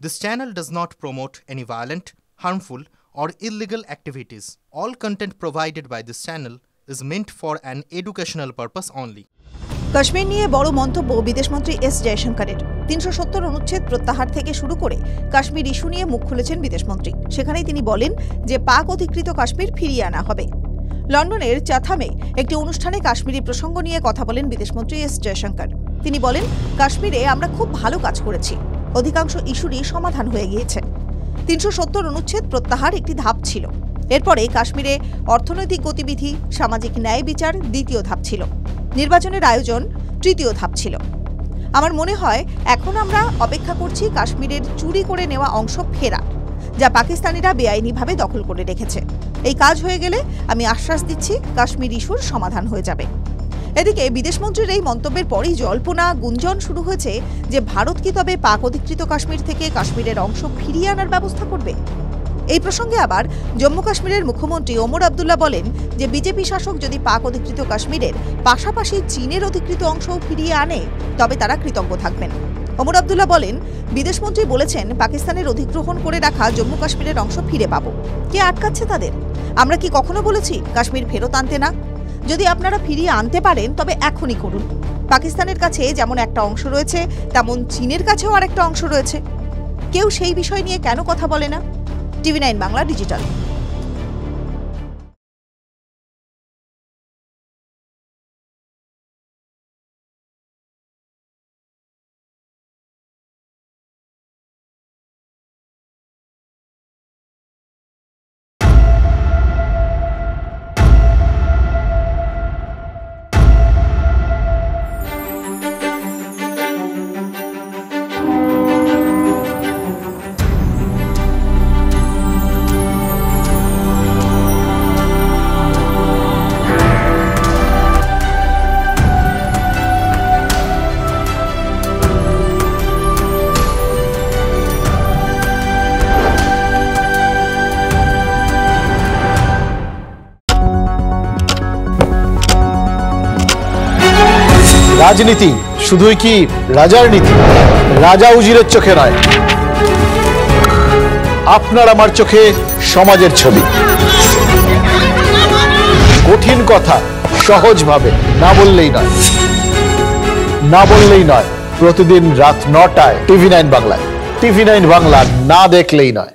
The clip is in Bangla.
This channel does not promote any violent, harmful, or illegal activities. All content provided by this channel is meant for an educational purpose only. Kashmir নিয়ে বড় মন্তব্য বিদেশমন্ত্রী এস জয়শঙ্করের। ৩৭০ অনুচ্ছেদ প্রত্যাহার থেকে শুরু করে কাশ্মীর ইস্যু নিয়ে মুখ খুলেছেন বিদেশমন্ত্রী। সেখানেই তিনি বলেন যে পাক অধিকৃত কাশ্মীর ফিরিয়ে আনা হবে। লন্ডনের চাথামে একটি অনুষ্ঠানে কাশ্মীরি প্রসঙ্গ নিয়ে কথা বলেন বিদেশমন্ত্রী এস জয়শঙ্কর। তিনি বলেন, কাশ্মীরে আমরা খুব ভালো কাজ করেছি, অধিকাংশ ইস্যুরই সমাধান হয়ে গিয়েছে। ৩৭০ অনুচ্ছেদ প্রত্যাহার একটি ধাপ ছিল। এরপরে কাশ্মীরে অর্থনৈতিক গতিবিধি, সামাজিক ন্যায় বিচার দ্বিতীয় ধাপ ছিল, নির্বাচনের আয়োজন তৃতীয় ধাপ ছিল। আমার মনে হয় এখন আমরা অপেক্ষা করছি কাশ্মীরের চুরি করে নেওয়া অংশ ফেরা, যা পাকিস্তানিরা বেআইনিভাবে দখল করে রেখেছে। এই কাজ হয়ে গেলে আমি আশ্বাস দিচ্ছি কাশ্মীর ইস্যুর সমাধান হয়ে যাবে। এদিকে বিদেশমন্ত্রীর এই মন্তব্যের পরই জল্পনা গুঞ্জন শুরু হয়েছে যে ভারত কি তবে পাক অধিকৃত কাশ্মীর থেকে কাশ্মীরের অংশ ফিরিয়ে আনার ব্যবস্থা করবে। এই প্রসঙ্গে আবার জম্মু কাশ্মীরের মুখ্যমন্ত্রী ওমর আবদুল্লাহ বলেন যে বিজেপি শাসক যদি পাক অধিকৃত কাশ্মীরের পাশাপাশি চীনের অধিকৃত অংশও ফিরিয়ে আনে তবে তারা কৃতজ্ঞ থাকবেন। ওমর আবদুল্লাহ বলেন, বিদেশমন্ত্রী বলেছেন পাকিস্তানের অধিগ্রহণ করে রাখা জম্মু কাশ্মীরের অংশ ফিরে পাবো। কে আটকাচ্ছে তাদের? আমরা কি কখনো বলেছি কাশ্মীর ফেরত আনতে না? যদি আপনারা ফিরিয়ে আনতে পারেন তবে এখনই করুন। পাকিস্তানের কাছে যেমন একটা অংশ রয়েছে তেমন চীনের কাছেও আরেকটা অংশ রয়েছে। কেউ সেই বিষয় নিয়ে কেন কথা বলে না? টিভি9 বাংলা ডিজিটাল। রাজনীতি শুধুই কি রাজার নীতি? রাজা উজিরের চোখে নয়, আপনার আমার চোখে সমাজের ছবি। কঠিন কথা সহজভাবে না বললেই নয়। প্রতিদিন রাত ৯টায় টিভি9 বাংলায়। টিভি9 বাংলা না দেখলেই নয়।